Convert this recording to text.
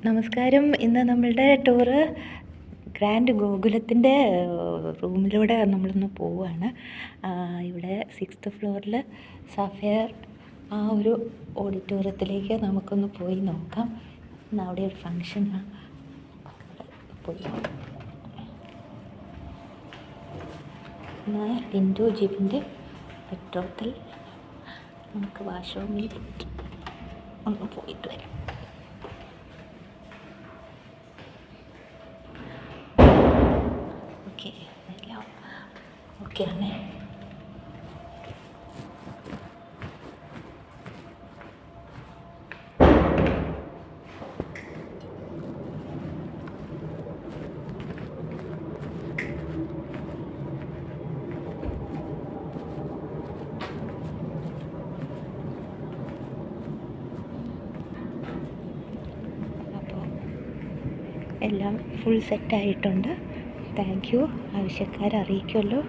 നമസ്കാരം. ഇന്ന് നമ്മളുടെ ടൂറ് ഗ്രാൻഡ് ഗോകുലത്തിൻ്റെ റൂമിലൂടെ നമ്മളൊന്ന് പോവുകയാണ്. ഇവിടെ 6th ഫ്ലോറിൽ സഫയർ ആ ഒരു ഓഡിറ്റോറിയത്തിലേക്ക് നമുക്കൊന്ന് പോയി നോക്കാം. ഇന്ന് അവിടെ ഒരു ഫങ്ഷനാണ്, പോയി നോക്കാം. ഇന്ന് ലിൻഡു ജിബിൻ്റെ ബെഡ്റൂമിൽ നമുക്ക് വാഷ്റൂമിൽ ഒന്ന് പോയിട്ട് വരാം. ഓക്കെയാണ്. അപ്പോൾ എല്ലാം ഫുൾ സെറ്റായിട്ടുണ്ട്. Thank you. ആവശ്യക്കാരെ അറിയിക്കുമല്ലോ.